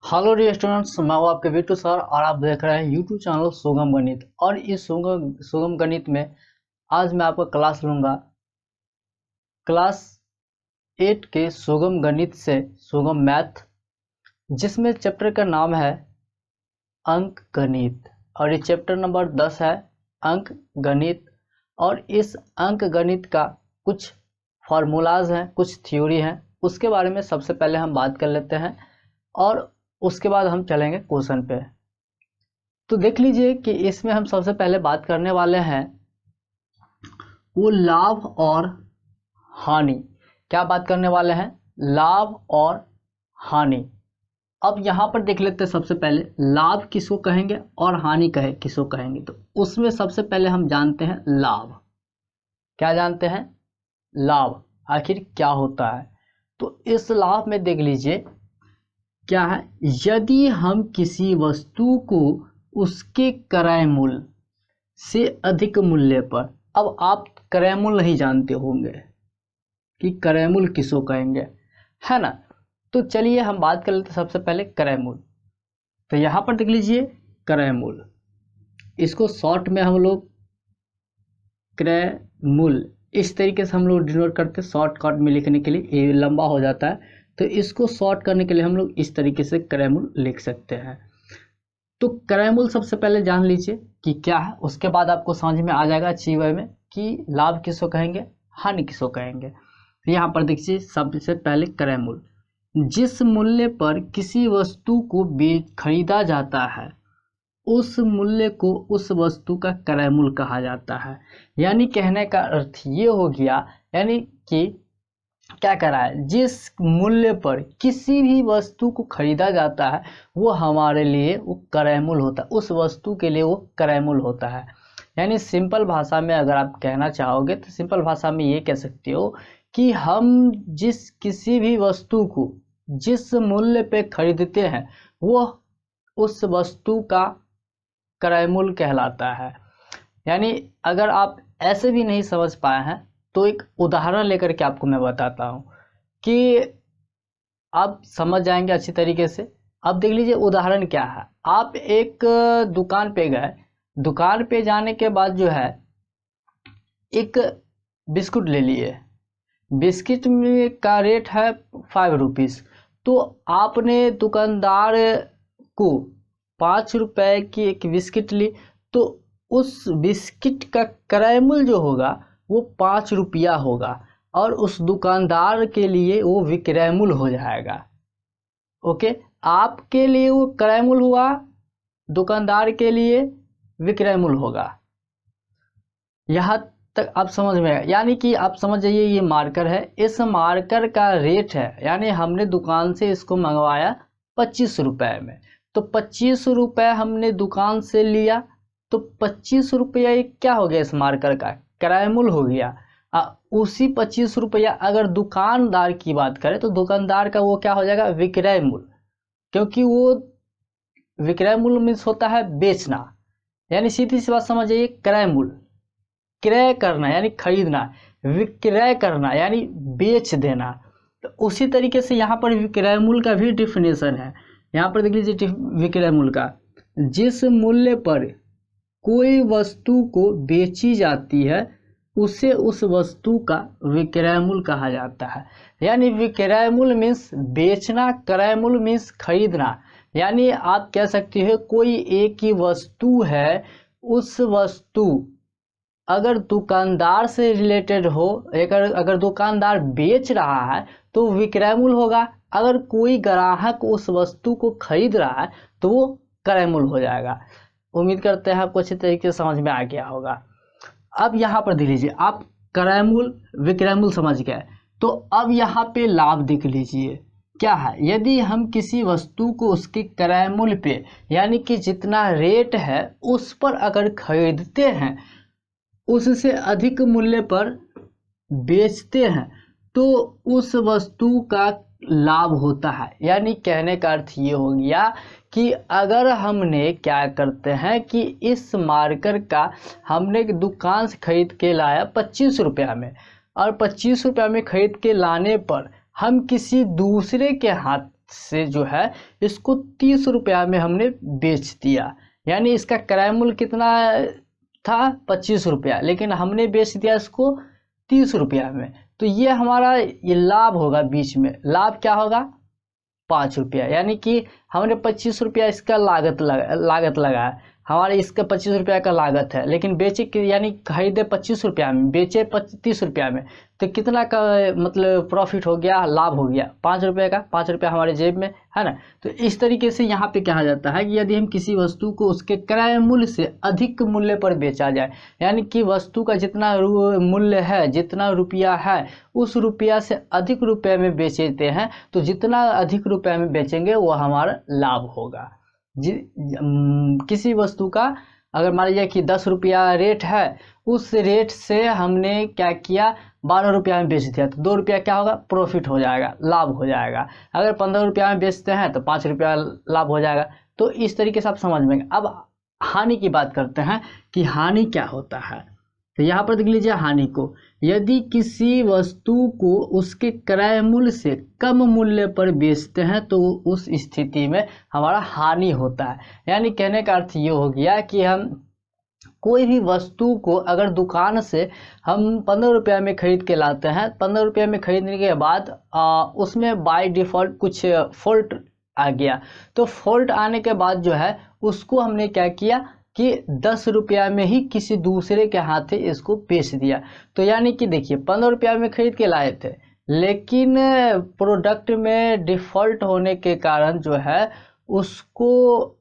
Hello dear students, मैं हूं आपके वीटू सर और आप देख रहे हैं यूट्यूब चैनल सुगम गणित। और इस सुगम गणित में आज मैं आपका क्लास लूँगा क्लास 8 के सुगम गणित से सुगम मैथ, जिसमें चैप्टर का नाम है अंक गणित और ये चैप्टर नंबर 10 है अंक गणित। और इस अंक गणित का कुछ फार्मूलाज हैं, कुछ थ्योरी हैं, उसके बारे में सबसे पहले हम बात कर लेते हैं और उसके बाद हम चलेंगे क्वेश्चन पे। तो देख लीजिए कि इसमें हम सबसे पहले बात करने वाले हैं वो लाभ और हानि। क्या बात करने वाले हैं? लाभ और हानि। अब यहाँ पर देख लेते हैं सबसे पहले लाभ किसको कहेंगे और हानि किसको कहेंगे। तो उसमें सबसे पहले हम जानते हैं लाभ। क्या जानते हैं? लाभ आखिर क्या होता है। तो इस लाभ में देख लीजिए क्या है, यदि हम किसी वस्तु को उसके क्रय मूल्य से अधिक मूल्य पर, अब आप क्रय मूल्य नहीं जानते होंगे कि क्रय मूल्य किसको कहेंगे, है ना। तो चलिए हम बात कर लेते हैं सबसे पहले क्रय मूल्य। तो यहाँ पर देख लीजिए क्रय मूल्य, इसको शॉर्ट में हम लोग क्रय मूल्य इस तरीके से हम लोग डिनोट करते हैं। शॉर्टकट में लिखने के लिए ये लंबा हो जाता है, तो इसको शॉर्ट करने के लिए हम लोग इस तरीके से क्रय मूल्य लिख सकते हैं। तो क्रय मूल्य सबसे पहले जान लीजिए कि क्या है, उसके बाद आपको समझ में आ जाएगा अच्छी वे में कि लाभ किसको कहेंगे, हानि किसको कहेंगे। तो यहाँ पर देखिए सबसे पहले क्रय मूल्य, जिस मूल्य पर किसी वस्तु को खरीदा जाता है उस मूल्य को उस वस्तु का क्रय मूल्य कहा जाता है। यानी कहने का अर्थ ये हो गया, यानी कि क्या कह रहा है, जिस मूल्य पर किसी भी वस्तु को खरीदा जाता है वो हमारे लिए वो क्रय मूल्य होता है, उस वस्तु के लिए वो क्रय मूल्य होता है। यानी सिंपल भाषा में अगर आप कहना चाहोगे तो सिंपल भाषा में ये कह सकते हो कि हम जिस किसी भी वस्तु को जिस मूल्य पे खरीदते हैं वो उस वस्तु का क्रय मूल्य कहलाता है। यानी अगर आप ऐसे भी नहीं समझ पाए हैं तो एक उदाहरण लेकर के आपको मैं बताता हूँ कि आप समझ जाएंगे अच्छी तरीके से। अब देख लीजिए उदाहरण क्या है। आप एक दुकान पे गए, दुकान पे जाने के बाद जो है एक बिस्कुट ले लिए, बिस्किट में का रेट है 5 रुपीज़। तो आपने दुकानदार को 5 रुपए की एक बिस्किट ली, तो उस बिस्किट का क्रय मूल्य जो होगा वो 5 रुपया होगा और उस दुकानदार के लिए वो विक्रय मूल्य हो जाएगा। ओके, आपके लिए वो क्रय मूल्य हुआ, दुकानदार के लिए विक्रय मूल्य होगा। यहाँ तक आप समझ में आया। यानी कि आप समझ जाइए ये मार्कर है, इस मार्कर का रेट है, यानी हमने दुकान से इसको मंगवाया 25 रुपए में, तो 25 रुपए हमने दुकान से लिया, तो 25 रुपया ये क्या हो गया, इस मार्कर का क्रय मूल्य हो गया। उसी 25 रुपया अगर दुकानदार की बात करें तो दुकानदार का वो क्या हो जाएगा, विक्रय मूल्य, क्योंकि वो विक्रय मूल्य मीन्स होता है बेचना। यानी सीधी सी बात समझिए, क्रय मूल्य क्रय करना यानी खरीदना, विक्रय करना यानी बेच देना। तो उसी तरीके से यहाँ पर विक्रय मूल्य का भी डिफिनेशन है। यहाँ पर देख लीजिए विक्रय मूल्य का, जिस मूल्य पर कोई वस्तु को बेची जाती है उसे उस वस्तु का विक्रय मूल्य कहा जाता है। यानी विक्रय मूल्य मीन्स बेचना, क्रय मूल्य मीन्स खरीदना। यानी आप कह सकते हो कोई एक ही वस्तु है, उस वस्तु अगर दुकानदार से रिलेटेड हो, अगर दुकानदार बेच रहा है तो विक्रय मूल्य होगा, अगर कोई ग्राहक उस वस्तु को खरीद रहा है तो वो क्रय मूल्य हो जाएगा। उम्मीद करते हैं आपको अच्छी तरीके से समझ में आ गया होगा। अब यहाँ पर देख लीजिए, आप क्रय मूल्य विक्रय मूल्य समझ गए, तो अब यहाँ पे लाभ देख लीजिए क्या है। यदि हम किसी वस्तु को उसके क्रय मूल्य पे यानी कि जितना रेट है उस पर अगर खरीदते हैं, उससे अधिक मूल्य पर बेचते हैं, तो उस वस्तु का लाभ होता है। यानी कहने का अर्थ ये हो गया कि अगर हमने क्या करते हैं कि इस मार्कर का हमने दुकान से खरीद के लाया 25 रुपया में, और 25 रुपया में खरीद के लाने पर हम किसी दूसरे के हाथ से जो है इसको 30 रुपया में हमने बेच दिया, यानी इसका क्रय मूल्य कितना था 25 रुपया, लेकिन हमने बेच दिया इसको 30 रुपया में। तो ये हमारा ये लाभ होगा, बीच में लाभ क्या होगा 5 रुपया, यानी कि हमने 25 रुपया इसका लागत लगा है, हमारे इसका 25 रुपया का लागत है, लेकिन बेचे यानी खरीदे 25 रुपया में, बेचे 30 रुपया में, तो कितना का मतलब प्रॉफिट हो गया, लाभ हो गया 5 रुपये का, 5 रुपया हमारे जेब में है ना। तो इस तरीके से यहाँ पे कहा जाता है कि यदि हम किसी वस्तु को उसके क्रय मूल्य से अधिक मूल्य पर बेचा जाए, यानी कि वस्तु का जितना मूल्य है, जितना रुपया है, उस रुपया से अधिक रुपये में बेचते हैं, तो जितना अधिक रुपये में बेचेंगे वो हमारा लाभ होगा। किसी वस्तु का अगर मान लीजिए कि 10 रुपया रेट है, उस रेट से हमने क्या किया 12 रुपया में बेच दिया, तो 2 रुपया क्या होगा प्रॉफिट हो जाएगा, लाभ हो जाएगा। अगर 15 रुपया में बेचते हैं तो 5 रुपया लाभ हो जाएगा। तो इस तरीके से आप समझ में। अब हानि की बात करते हैं कि हानि क्या होता है। तो यहाँ पर देख लीजिए हानि को, यदि किसी वस्तु को उसके क्रय मूल्य से कम मूल्य पर बेचते हैं तो उस स्थिति में हमारा हानि होता है। यानी कहने का अर्थ ये हो गया कि हम कोई भी वस्तु को अगर दुकान से हम 15 रुपया में खरीद के लाते हैं, 15 रुपया में खरीदने के बाद उसमें बाय डिफ़ॉल्ट कुछ फॉल्ट आ गया, तो फॉल्ट आने के बाद जो है उसको हमने क्या किया कि 10 रुपया में ही किसी दूसरे के हाथे इसको बेच दिया। तो यानी कि देखिए 15 रुपया में खरीद के लाए थे, लेकिन प्रोडक्ट में डिफ़ॉल्ट होने के कारण जो है उसको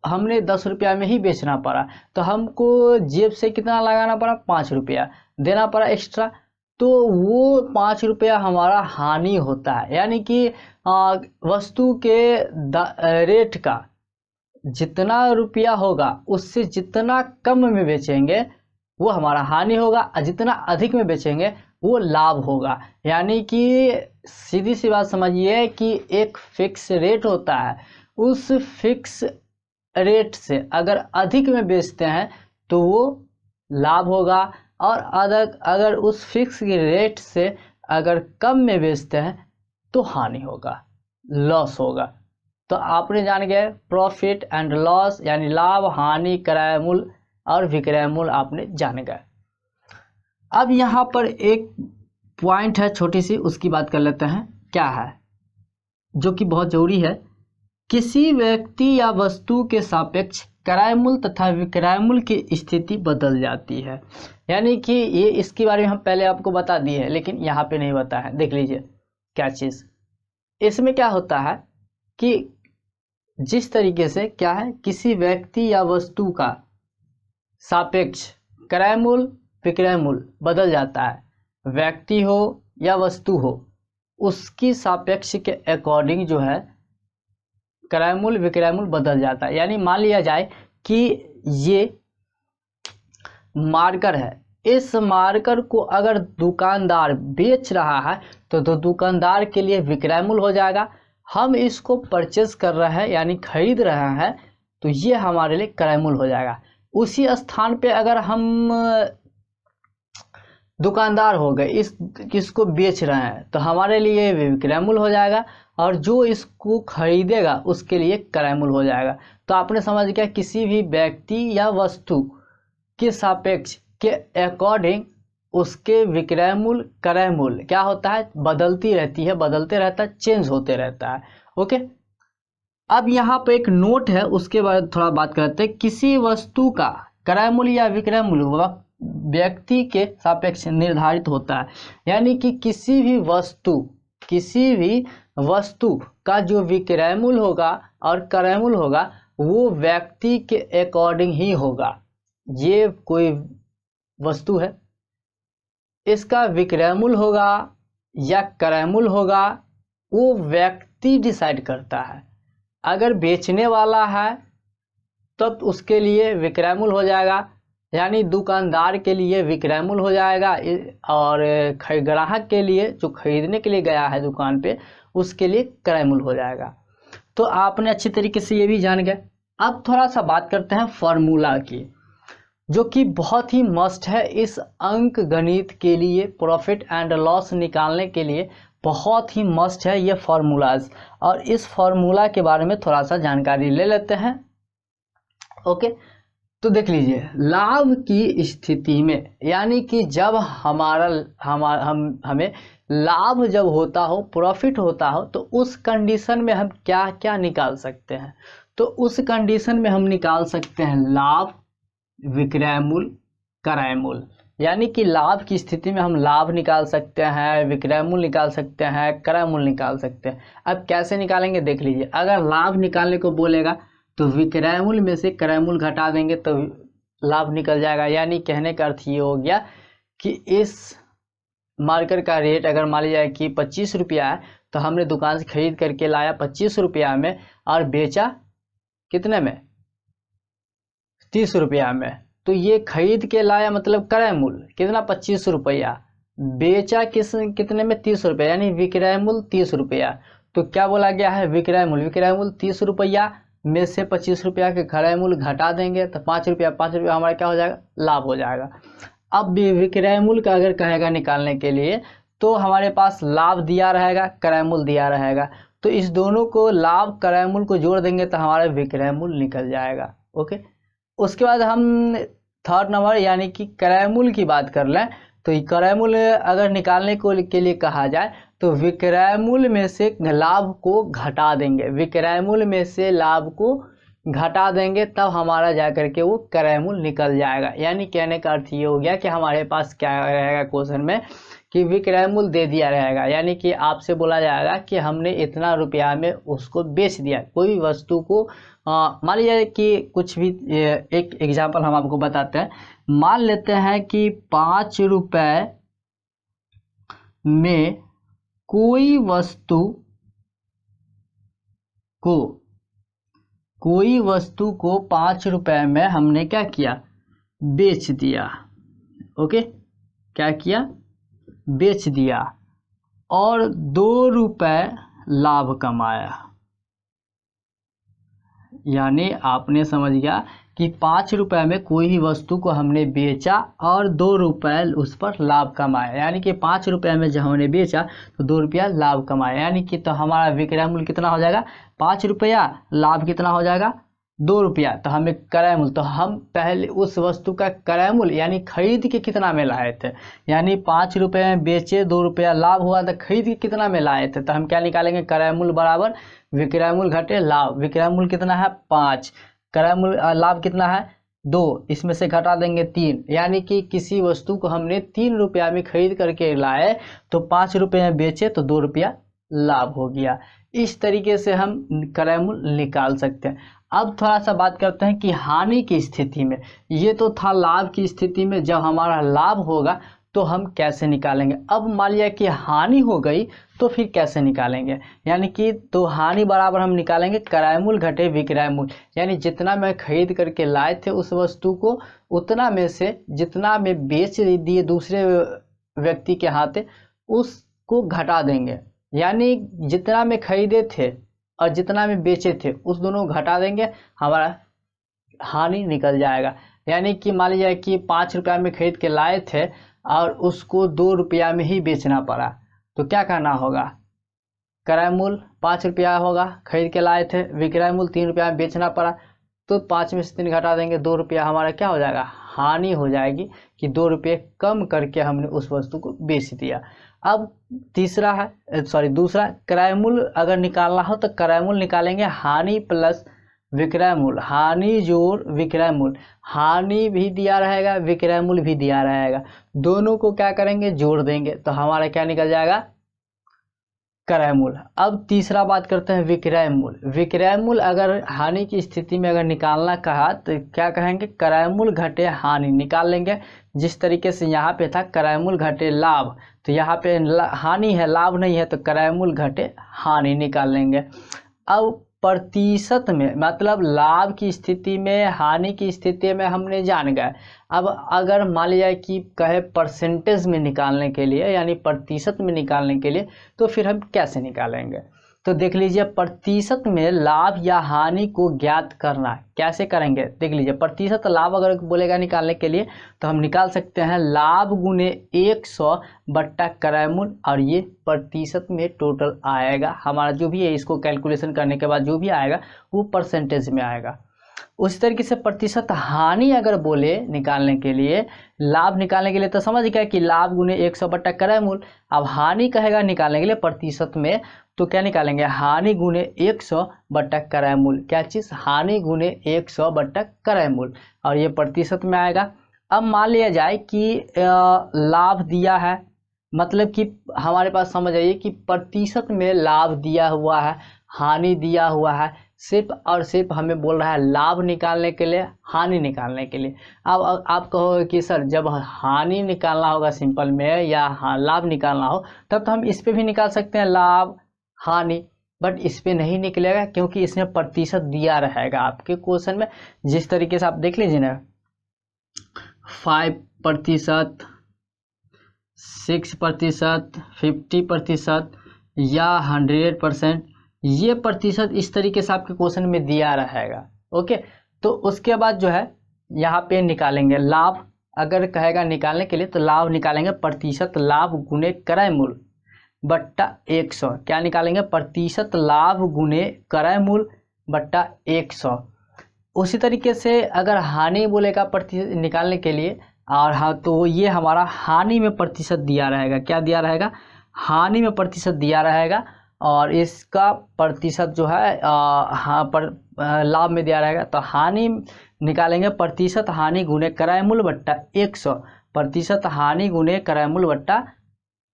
हमने 10 रुपया में ही बेचना पड़ा, तो हमको जेब से कितना लगाना पड़ा 5 रुपया देना पड़ा एक्स्ट्रा, तो वो 5 रुपया हमारा हानि होता है। यानी कि वस्तु के रेट का जितना रुपया होगा उससे जितना कम में बेचेंगे वो हमारा हानि होगा, और जितना अधिक में बेचेंगे वो लाभ होगा। यानी कि सीधी सी बात समझिए कि एक फिक्स रेट होता है, उस फिक्स रेट से अगर अधिक में बेचते हैं तो वो लाभ होगा, और अगर उस फिक्स रेट से अगर कम में बेचते हैं तो हानि होगा, लॉस होगा। तो आपने जान गए प्रॉफिट एंड लॉस, यानी लाभ हानि क्रय मूल्य और विक्रय मूल्य आपने जान गए। अब यहाँ पर एक पॉइंट है छोटी सी, उसकी बात कर लेते हैं, क्या है जो कि बहुत जरूरी है। किसी व्यक्ति या वस्तु के सापेक्ष क्रय मूल्य तथा विक्रय मूल्य की स्थिति बदल जाती है। यानी कि ये इसके बारे में हम पहले आपको बता दिए हैं, लेकिन यहाँ पे नहीं बताया है। देख लीजिए क्या चीज़ इसमें क्या होता है कि जिस तरीके से क्या है किसी व्यक्ति या वस्तु का सापेक्ष क्रय मूल्य विक्रय मूल्य बदल जाता है, व्यक्ति हो या वस्तु हो उसकी सापेक्ष के अकॉर्डिंग जो है क्रय मूल्य विक्रय मूल्य बदल जाता है। यानी मान लिया जाए कि ये मार्कर है, इस मार्कर को अगर दुकानदार बेच रहा है तो दुकानदार के लिए विक्रय मूल्य हो जाएगा। हम इसको परचेज कर रहे हैं यानी खरीद रहे हैं तो ये हमारे लिए क्रय मूल्य हो जाएगा। उसी स्थान पे अगर हम दुकानदार हो गए, इसको बेच रहे हैं तो हमारे लिए विक्रय मूल्य हो जाएगा, और जो इसको खरीदेगा उसके लिए क्रय मूल्य हो जाएगा। तो आपने समझ गया किसी भी व्यक्ति या वस्तु के सापेक्ष के अकॉर्डिंग उसके विक्रय मूल्य क्रय मूल्य क्या होता है, बदलती रहती है, बदलते रहता है, चेंज होते रहता है। ओके, अब यहाँ पे एक नोट है, उसके बारे में थोड़ा बात करते हैं। किसी वस्तु का क्रय मूल्य या विक्रय मूल्य व्यक्ति के सापेक्ष निर्धारित होता है। यानी कि किसी भी वस्तु का जो विक्रय मूल्य होगा और क्रय मूल्य होगा वो व्यक्ति के अकॉर्डिंग ही होगा। ये कोई वस्तु है, इसका विक्रय मूल्य होगा या क्रय मूल्य होगा वो व्यक्ति डिसाइड करता है। अगर बेचने वाला है तब तो उसके लिए विक्रय मूल्य हो जाएगा, यानी दुकानदार के लिए विक्रय मूल्य हो जाएगा, और ग्राहक के लिए जो खरीदने के लिए गया है दुकान पे उसके लिए क्रय मूल्य हो जाएगा। तो आपने अच्छी तरीके से ये भी जान गए। अब थोड़ा सा बात करते हैं फॉर्मूला की, जो कि बहुत ही मस्ट है इस अंक गणित के लिए, प्रॉफिट एंड लॉस निकालने के लिए बहुत ही मस्त है ये फार्मूलाज, और इस फार्मूला के बारे में थोड़ा सा जानकारी ले लेते हैं। ओके, तो देख लीजिए, लाभ की स्थिति में यानी कि जब हमें लाभ जब होता हो, प्रॉफिट होता हो, तो उस कंडीशन में हम क्या क्या निकाल सकते हैं। तो उस कंडीशन में हम निकाल सकते हैं लाभ, विक्रय मूल्य, क्रय मूल्य। यानी कि लाभ की स्थिति में हम लाभ निकाल सकते हैं, विक्रय मूल्य निकाल सकते हैं, क्रय मूल्य निकाल सकते हैं। अब कैसे निकालेंगे देख लीजिए। अगर लाभ निकालने को बोलेगा तो विक्रय मूल्य में से क्रय मूल्य घटा देंगे तो लाभ निकल जाएगा। यानी कहने का अर्थ ये हो गया कि इस मार्कर का रेट अगर मान लिया जाए कि 25 रुपया है, तो हमने दुकान से खरीद करके लाया 25 रुपया में और बेचा कितने में, 30 रुपया में। तो ये खरीद के लाया मतलब क्रय मूल्य कितना, 25 रुपया, बेचा कितने में, 30 रुपया, यानी विक्रय मूल्य 30 रुपया। तो क्या बोला गया है, विक्रय मूल्य 30 रुपया में से 25 रुपया के क्रय मूल्य घटा देंगे तो 5 रुपया हमारा क्या हो जाएगा, लाभ हो जाएगा। अब भी विक्रय मूल्य का अगर कहेगा निकालने के लिए तो हमारे पास लाभ दिया रहेगा, क्रय मूल्य दिया रहेगा, तो इस दोनों को लाभ क्रय मूल्य को जोड़ देंगे तो हमारा विक्रय मूल्य निकल जाएगा। ओके, उसके बाद हम थर्ड नंबर यानी कि क्रय मूल्य की बात कर लें। तो क्रय मूल्य अगर निकालने के लिए कहा जाए तो विक्रय मूल्य में से लाभ को घटा देंगे, विक्रय मूल्य में से लाभ को घटा देंगे, तब हमारा जा करके वो क्रय मूल्य निकल जाएगा। यानी कहने का अर्थ ये हो गया कि हमारे पास क्या रहेगा क्वेश्चन में कि विक्रय मूल्य दे दिया रहेगा। यानी कि आपसे बोला जाएगा कि हमने इतना रुपया में उसको बेच दिया, कोई भी वस्तु को। मान लीजिए कि कुछ भी, एक एग्जांपल हम आपको बताते हैं। मान लेते हैं कि 5 रुपए में कोई वस्तु को 5 रुपए में हमने क्या किया, बेच दिया। ओके, क्या किया, बेच दिया और 2 रुपए लाभ कमाया। यानी आपने समझ गया कि 5 रुपए में कोई भी वस्तु को हमने बेचा और 2 रुपए उस पर लाभ कमाया। यानी कि 5 रुपए में जब हमने बेचा तो 2 रुपया लाभ कमाया। यानी कि तो हमारा विक्रय मूल्य कितना हो जाएगा, 5 रुपया, लाभ कितना हो जाएगा, 2 रुपया। तो हमें क्रय मूल्य, तो हम पहले उस वस्तु का क्रय मूल्य यानी खरीद के कितना में लाए थे, यानी 5 रुपये में बेचे, 2 रुपया लाभ हुआ, तो खरीद के कितना में लाए थे। तो हम क्या निकालेंगे, क्रय मूल्य बराबर विक्रय मूल्य घटे लाभ। विक्रय मूल्य कितना है, 5, क्रय मूल्य लाभ कितना है, 2, इसमें से घटा देंगे 3। यानी कि किसी वस्तु को हमने 3 रुपया में खरीद करके लाए तो 5 रुपये में बेचे तो 2 रुपया लाभ हो गया। इस तरीके से हम क्रय मूल्य निकाल सकते हैं। अब थोड़ा सा बात करते हैं कि हानि की स्थिति में, ये तो था लाभ की स्थिति में, जब हमारा लाभ होगा तो हम कैसे निकालेंगे। अब मान लिया कि हानि हो गई तो फिर कैसे निकालेंगे, यानी कि तो हानि बराबर हम निकालेंगे क्रय मूल्य घटे विक्रय मूल्य। यानी जितना मैं खरीद करके लाए थे उस वस्तु को, उतना में से जितना मैं बेच दिए दूसरे व्यक्ति के हाथ, उसको घटा देंगे। यानी जितना में खरीदे थे और जितना में बेचे थे उस दोनों को घटा देंगे, हमारा हानि निकल जाएगा। यानी कि मान लीजिए कि 5 रुपया में खरीद के लाए थे और उसको 2 रुपया में ही बेचना पड़ा, तो क्या करना होगा, क्रय मूल्य 5 रुपया होगा, खरीद के लाए थे, विक्रय मूल्य 3 रुपया में बेचना पड़ा, तो 5 में से 3 घटा देंगे, 2 रुपया हमारा क्या हो जाएगा, हानि हो जाएगी कि 2 रुपये कम करके हमने उस वस्तु को बेच दिया। अब दूसरा क्रय मूल्य अगर निकालना हो तो क्रय मूल्य निकालेंगे हानि प्लस विक्रय मूल्य, हानि जोड़ विक्रय मूल्य, हानि भी दिया रहेगा, विक्रय मूल्य भी दिया रहेगा, दोनों को क्या करेंगे, जोड़ देंगे, तो हमारा क्या निकल जाएगा, क्रय मूल्य। अब तीसरा बात करते हैं विक्रय मूल्य। विक्रय मूल्य अगर हानि की स्थिति में अगर निकालना कहा तो क्या कहेंगे, क्रय मूल्य घटे हानि निकाल लेंगे। जिस तरीके से यहाँ पे था क्रय मूल्य घटे लाभ, तो यहाँ पे हानि है लाभ नहीं है, तो क्रय मूल्य घटे हानि निकाल लेंगे। अब प्रतिशत में, मतलब लाभ की स्थिति में, हानि की स्थिति में हमने जान गए। अब अगर मान लिया कि कहे परसेंटेज में निकालने के लिए, यानी प्रतिशत में निकालने के लिए, तो फिर हम कैसे निकालेंगे। तो देख लीजिए प्रतिशत में लाभ या हानि को ज्ञात करना कैसे करेंगे। देख लीजिए प्रतिशत लाभ अगर बोलेगा निकालने के लिए तो हम निकाल सकते हैं लाभ गुने 100 बट्टा क्रय मूल्य, और ये प्रतिशत में टोटल आएगा हमारा जो भी है। इसको कैलकुलेशन करने के बाद जो भी आएगा वो परसेंटेज में आएगा। उसी तरीके से प्रतिशत हानि अगर बोले निकालने के लिए, लाभ निकालने के लिए तो समझ गया कि लाभ गुने 100 बट्टा क्रय मूल्य। अब हानि कहेगा निकालने के लिए प्रतिशत में, तो क्या निकालेंगे, हानि गुने 100 बट्टा क्रय मूल्य। क्या चीज़, हानि गुने 100 बट्टा क्रय मूल्य, और ये प्रतिशत में आएगा। अब मान लिया जाए कि लाभ दिया है, मतलब कि हमारे पास समझ आइए कि प्रतिशत में लाभ दिया हुआ है, हानि दिया हुआ है, सिर्फ और सिर्फ हमें बोल रहा है लाभ निकालने के लिए, हानि निकालने के लिए। अब आप कहोगे कि सर जब हानि निकालना होगा सिंपल में या लाभ निकालना हो तब तो हम इस पे भी निकाल सकते हैं लाभ हानि, बट इस पे नहीं निकलेगा क्योंकि इसमें प्रतिशत दिया रहेगा आपके क्वेश्चन में। जिस तरीके से आप देख लीजिए ना, 5%, 6%, 50% या 100%, ये प्रतिशत इस तरीके से आपके क्वेश्चन में दिया रहेगा। ओके, तो उसके बाद जो है यहाँ पे निकालेंगे लाभ। अगर कहेगा निकालने के लिए तो लाभ निकालेंगे प्रतिशत लाभ गुने क्रय मूल्य बट्टा 100। क्या निकालेंगे, प्रतिशत लाभ गुने क्रय मूल्य बट्टा 100। उसी तरीके से अगर हानि बोलेगा प्रतिशत निकालने के लिए, और हाँ तो ये हमारा हानि में प्रतिशत दिया रहेगा। क्या दिया रहेगा, हानि में प्रतिशत दिया रहेगा, और इसका प्रतिशत जो है हाँ पर लाभ में दिया रहेगा। तो हानि निकालेंगे प्रतिशत हानि गुने क्रय मूल्य बट्टा 100, प्रतिशत हानि गुने क्रय मूल्य बट्टा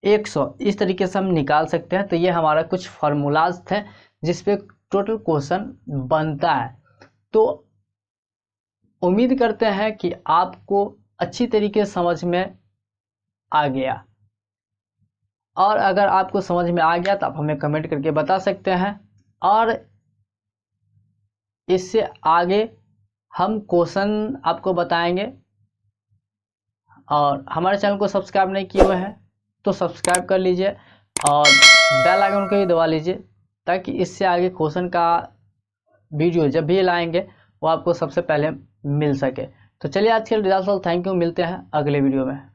100। इस तरीके से हम निकाल सकते हैं। तो ये हमारा कुछ फार्मूलाज थे जिस पे टोटल क्वेश्चन बनता है। तो उम्मीद करते हैं कि आपको अच्छी तरीके से समझ में आ गया, और अगर आपको समझ में आ गया तो आप हमें कमेंट करके बता सकते हैं, और इससे आगे हम क्वेश्चन आपको बताएंगे। और हमारे चैनल को सब्सक्राइब नहीं किए हुए हैं तो सब्सक्राइब कर लीजिए और बेल आइकन को भी दबा लीजिए, ताकि इससे आगे क्वेश्चन का वीडियो जब भी लाएंगे वो आपको सबसे पहले मिल सके। तो चलिए आज के लिए थैंक यू, मिलते हैं अगले वीडियो में।